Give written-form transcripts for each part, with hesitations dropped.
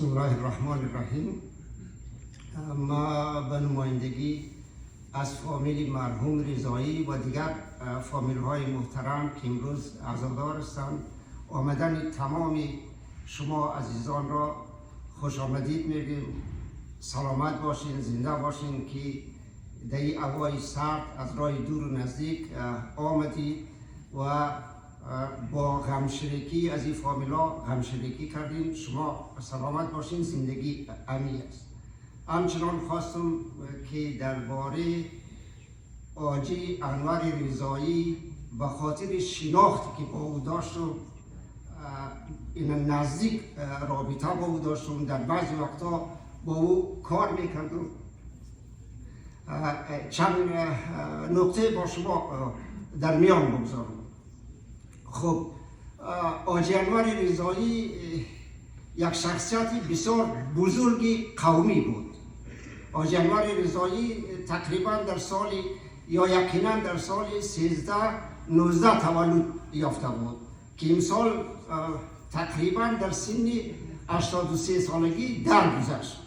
بسم الله الرحمن الرحیم. ما به نمایندگی از فامیل مرحوم رضایی و دیگر فامیل های محترم که امروز عزادار هستند آمدن تمام شما عزیزان را خوش آمدید میگیم. سلامت باشین، زنده باشین که در این هوای سرد از راه دور و نزدیک آمدید و با غمشریکی از این فامیلا غمشریکی کردیم. شما سلامت باشین، زندگی امنی است. همچنان خواستم که درباره آجی انور رضایی به خاطر شناختی که با او داشتم، این نزدیک رابطه با او داشتم، در بعضی وقتا با او کار میکردم، چند نکته با شما در میان بگذارم. خب، آجی انور رضایی یک شخصیت بسیار بزرگی قومی بود. آجی انور رضایی تقریبا در سال یا یقینا در سال 1319 تولد یافته بود که امسال تقریبا در سن 83 سالگی درگذشت.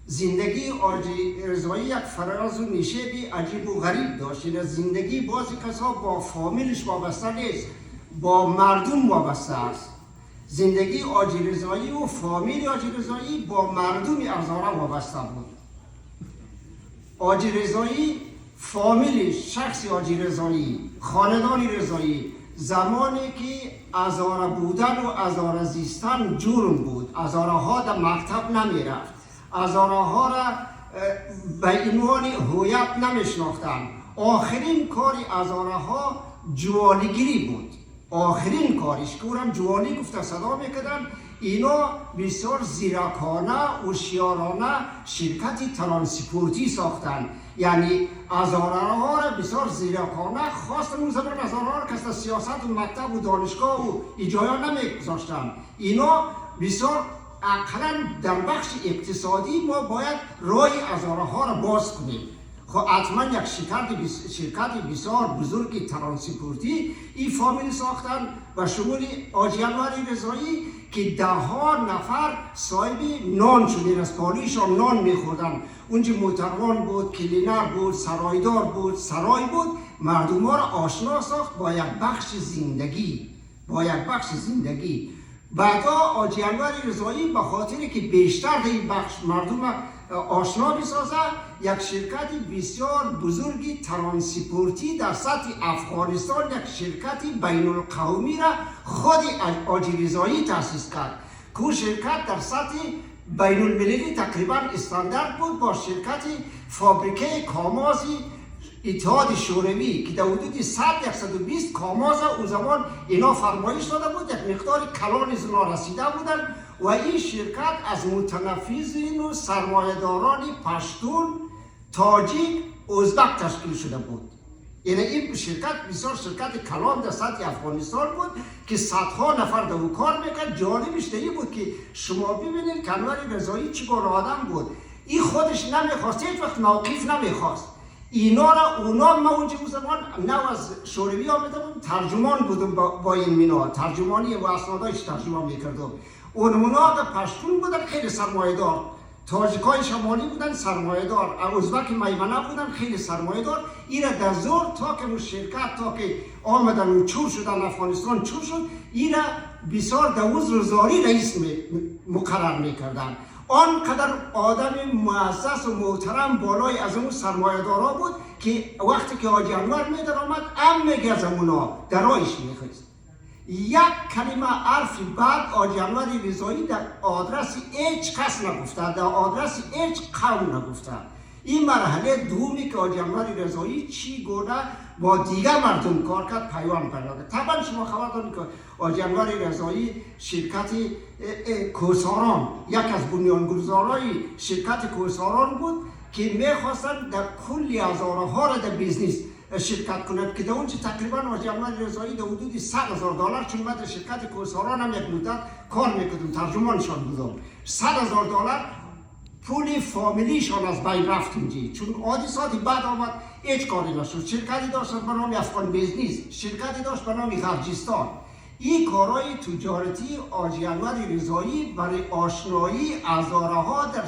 زندگی آجی رضایی یک فراز و نشیبی عجیب و غریب داشت. زندگی بعضی کسا با فامیلش وابسته نیست، با مردم وابسته است. زندگی آجی رضایی و فامیل آجی رضایی با مردم ارزاره وابسته بود. آجی رضایی فامیلش، شخص آجی رضایی، خاندان رضایی، زمانی که ازاره بودن و ازاره زیستن جرم بود، ازاره ها در مکتب نمی رفت، ازاره ها را به عنوان هویت نمی شناختن. آخرین کاری ازاره ها جوانیگیری بود. آخرین کارش که اونم جوانی گفته صدا میکردن. اینا بسیار زیرکانه و هوشیارانه شرکتی ترانسپورتی ساختن، یعنی ازاره ها را بسیار زیرکانه خواستن. اون زمان ازاره ها را که سیاست و مکتب و دانشگاه و ایجایا نمیگذاشتن. اینا بسیار اقلا در بخش اقتصادی ما باید راه ازاره ها را باز کنیم. خب حتما یک شرکت بسیار بزرگی ترانسپورتی این فامیل ساختن و شمول آجی انور رضایی که 10 نفر صاحب نان شدن، از پالیشان نان میخوردن. اونجا موتروان بود، کلینر بود، سرایدار بود، سرای بود. مردم ها را آشنا ساخت با یک بخش زندگی. بعدا آجی انور رضایی به خاطر که بیشتر در این بخش مردم آشنا بسازه، یک شرکت بسیار بزرگی ترانسپورتی در سطح افغانستان، یک شرکت بین القومی را خود آجی رضایی تأسیس کرد که شرکت در سطح بین المللی تقریبا استاندارد بود، با شرکت فابریکه کامازی اتحاد شوروی که در حدود 100-120 کاماز اون زمان اینا فرمایش داده بود، یک مقدار کلان از اونا رسیده بودن و این شرکت از متنفذین و سرمایه‌داران پشتون، تاجیک، ازبک تشکیل شده بود. یعنی این شرکت بسیار شرکت کلان در سطح افغانستان بود که صدها نفر در او کار میکرد. جالبش دیگه بود که شما ببینید که انور رضایی چگونه آدم بود. این خودش نمیخواست، هیچ وقت موقف نمیخواست. اینا را ما اونجا اون زمان نو از شوروی آمده بود، ترجمان بودم با این مینا، ترجمانی و اسنادایش ترجمه میکردم. اونمونا در پشتون بودن خیلی سرمایه‌دار، تاجیکای شمالی بودن سرمایه‌دار، ازبک میمنه بودن خیلی سرمایه‌دار. این را در زور تا که اون شرکت تا که آمدن و چور شدن افغانستان چور شد، این را بسیار در وزارت‌وزاری رئیس مقرر میکردن. آنقدر آدم معزز و محترم بالای از اون سرمایه‌دارا بود که وقتی که آجی انور می در آمد میگه از اونا درایش میخواست. یک کلمه حرفی بعد آجی انور رضایی در آدرس هیچ کس نگفته، در آدرس هیچ قوم نگفته. این مرحله دومی که آجی انور رضایی چی گونه با دیگر مردم کار کرد، پیوند پیدا کرد. طبعا شما خبر دارید که آجی انور رضایی شرکت کوهساران، یک از بنیانگذارای شرکت کوهساران بود که میخواستن در کلی ازاره ها را در بیزنس شرکت کنند که در اونجا تقریبا آجی انور رضایی در حدود $100,000، چون بعد شرکت کوهساران هم یک مدت کار میکردم، ترجمانشان بودم، $100,000 پول فامیلیشان از بین رفت اونجا، چون حادثاتی بعد آمد هیچ کاری نشد. شرکتی داشت به نام افغان بیزنس، شرکتی داشت به نام خرجستان. این کارهای تجارتی حاجی انور رضایی برای آشنایی هزارها در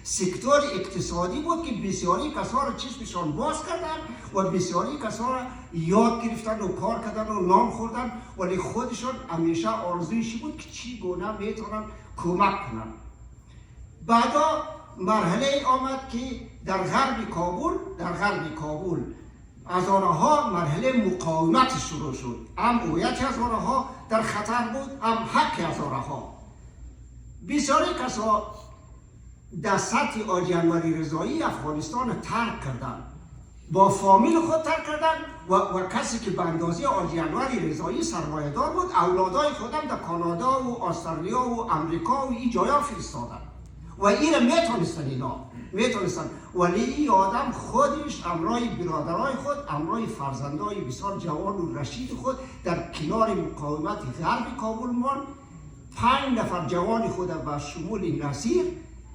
سکتور اقتصادی بود که بسیاری کسا را چشمشان باز کردن و بسیاری کسا را یاد گرفتن و کار کردن و نام خوردن، ولی خودشان همیشه آرزویشی بود که چی گونه میتونن کمک کنن. بعدا مرحله آمد که در غرب کابل هزارها مرحله مقاومت شروع شد. هم هویت هزارها در خطر بود، هم حق هزارها. بسیاری کسا در سطح حاجی انور رضایی افغانستان ترک کردن، با فامیل خود ترک کردن و کسی که به اندازه حاجی انور رضایی سرمایه‌دار بود اولادای خودم در کانادا و استرالیا و امریکا و این جایا فرستادن و این را میتونستن ولی این آدم خودش همراه برادرای خود، همراه فرزندای بسیار جوان و رشید خود در کنار مقاومت غرب کابل ماند. 5 نفر جوان خود به شمول نصیر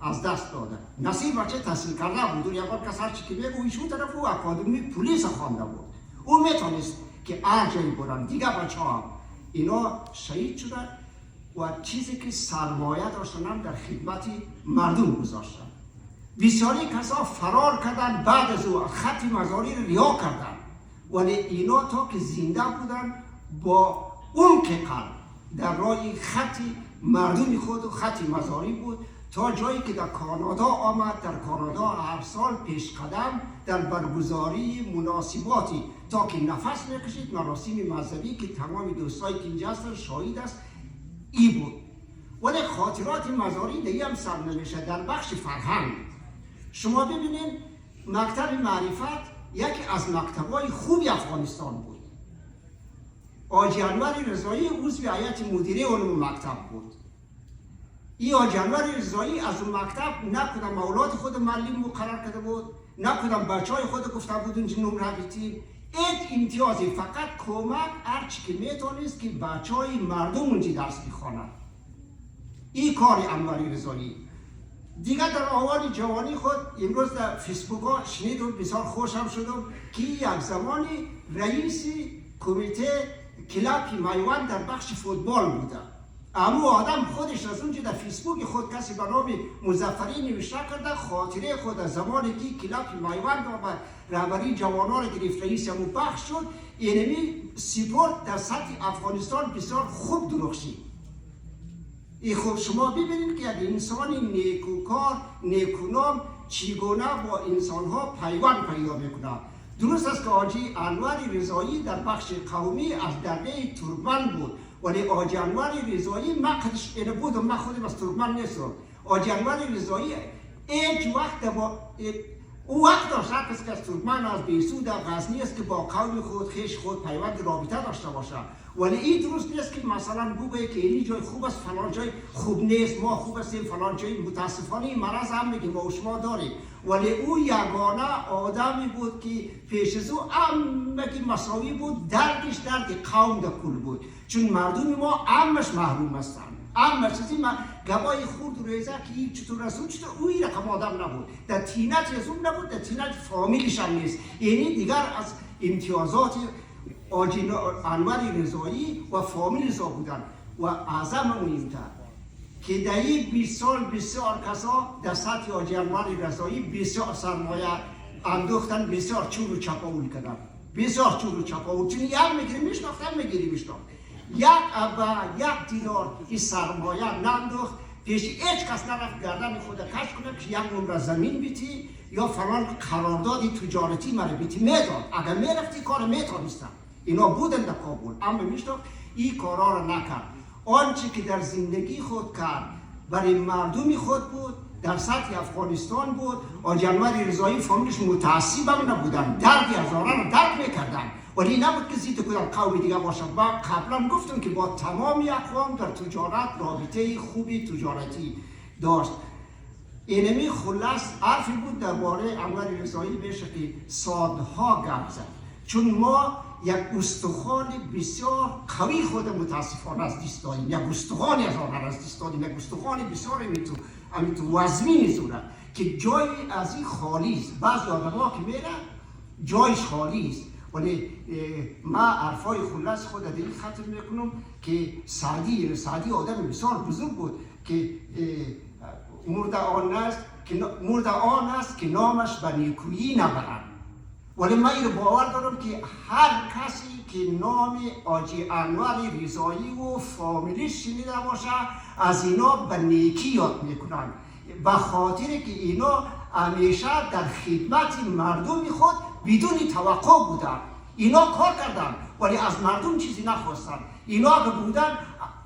از دست دادن. نصیر بچه تحصیل کرده بود، یک بار کس هرچی که بگو ایشون طرف او اکادمی پلیس خوانده بود، او میتونست که هر جایی برن. دیگه بچه ها هم اینا شهید شدن و چیزی که سرمایه داشتن در خدمت مردم گذاشتن. بسیاری کسا فرار کردن، بعد از او خط مزاری رو رها کردن، ولی اینا تا که زنده بودن با اون که در راه خط مردم خود و خط مزاری بود، تا جایی که در کانادا آمد. در کانادا هر سال پیش قدم در برگزاری مناسباتی تا که نفس میکشید، مراسم مذهبی که تمام دوستایی که اینجا هستن شاهد است ای بود. ولی خاطرات مزاری دیگه هم سر نمیشه. در بخش فرهنگ شما ببینید مکتب معرفت یکی از مکتب‌های خوبی افغانستان بود. حاجی انور رضایی عضو هیئت مدیره اون مکتب بود. این حاجی انور رضایی از اون مکتب نه کدام اولاد خود معلم مقرر کرده بود، نه کدام بچهای خود گفته بود اونجا نمره بیتیم. این امتیازی فقط کمک هرچی که میتونست که بچهای مردم اونجا درس بخوانند. این کار انور رضایی. دیگه در آوان جوانی خود امروز در فیسبوک ها شنیدم، بسیار خوشم شدم که یک زمانی رئیس کمیته کلاب میوان در بخش فوتبال بوده. اما آدم خودش از اونجا در فیسبوک خود کسی به نام مظفری نوشته کرده خاطره خود از زمانی که کلاب میوان را به رهبری جوانان گرفت، رئیس همون بخش شد. اینمی سپورت در سطح افغانستان بسیار خوب درخشید. خب شما ببینید که یک انسان نیکوکار، نیکونام چگونه با انسانها پیوند پیدا میکنه. درست است که حاجی انور رضایی در بخش قومی از درگاه ترکمن بود، ولی حاجی انور رضایی من قدش اینه بودم، من خودم از ترکمن نیستم. حاجی انور رضایی هیچ وقت با او وقت داشت هر کسی که از ترکمن از بیسود غزنی است که با قوم خود خیش خود پیوند رابطه داشته باشه. ولی این درست نیست که مثلا بگه که این جای خوب است فلان جای خوب نیست، ما خوب هستیم فلان جای متاسفانه این مرض هم میگه ما و شما داریم. ولی او یگانه آدمی بود که پیش از او همگی مساوی بود. دردش درد قوم در کل بود، چون مردم ما همش محروم هستند. همش از این گوای خورد و ریزه که این چطور رسول چطور او این رقم آدم نبود، در تینت از اون نبود، در تینت فامیلش هم نیست. یعنی دیگر از امتیازات حاجی انور رضایی و فامیل زا بودن. و اعظم مهمتر که در این 20 سال بسیار کسا در سطح حاجی انور رضایی بسیار سرمایه اندوختن، بسیار چور و چپاول کردن، بسیار چور و چپاول. چون یک میگیری میشناختن، میگیری میشناخت. یک ابا یک دینار این سرمایه نندوخت، پیش هیچ کس نرفت گردن خود کش کنه که یک نمره زمین بیتی یا فلان قرارداد تجارتی مرا بیتی میداد. اگر میرفتی کار میتونستم. اینا بودن در کابل، اما میشناخت این کارا را نکرد. آنچه که در زندگی خود کرد برای مردم خود بود، در سطح افغانستان بود. حاجی انور رضایی فامیلش متعصب هم نبودن، درد هزاران رو درد میکردن، ولی نبود که زیت کدام قوم دیگه باشه. با قبلا گفتم که با تمامی اقوام در تجارت رابطه خوبی تجارتی داشت. اینمی خلاص حرفی بود درباره انور رضایی بشه که سالها گپ زد، چون ما یک استخوان بسیار قوی خود متاسفانه از دست داریم. یک استخوانی از آن از دست داریم، یک استخوانی بسیار تو وزمین زوره که جای از این خالی است. بعضی آدم‌ها که میرن جایش خالی است، ولی ما حرفای خلاص خود دیگه ختم میکنم که سعدی آدم بسیار بزرگ بود که مرد آن است که نامش به نیکویی نبرند. ولی من این باور دارم که هر کسی که نام حاجی انور رضایی و فامیلیش شنیده باشه از اینا به نیکی یاد میکنن، به خاطر که اینا همیشه در خدمت مردم خود بدون توقع بودن. اینا کار کردن ولی از مردم چیزی نخواستن. اینا اگه بودن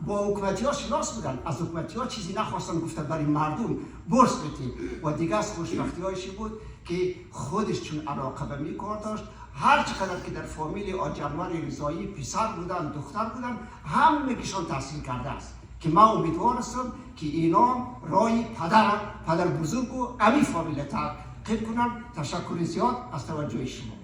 با حکومتی ها شناس بودن، از حکومتی ها چیزی نخواستن، گفتن برای مردم برس بدیم. و دیگه از خوشبختی هایشی بود که خودش چون علاقه به می کار داشت، هر چقدر که در فامیل حاجی انور رضایی پسر بودن دختر بودن همگیشان تحصیل کرده است که من امیدوار هستم که اینا رای پدر بزرگ و امی فامیل تعقیب کنن. تشکر زیاد از توجه شما.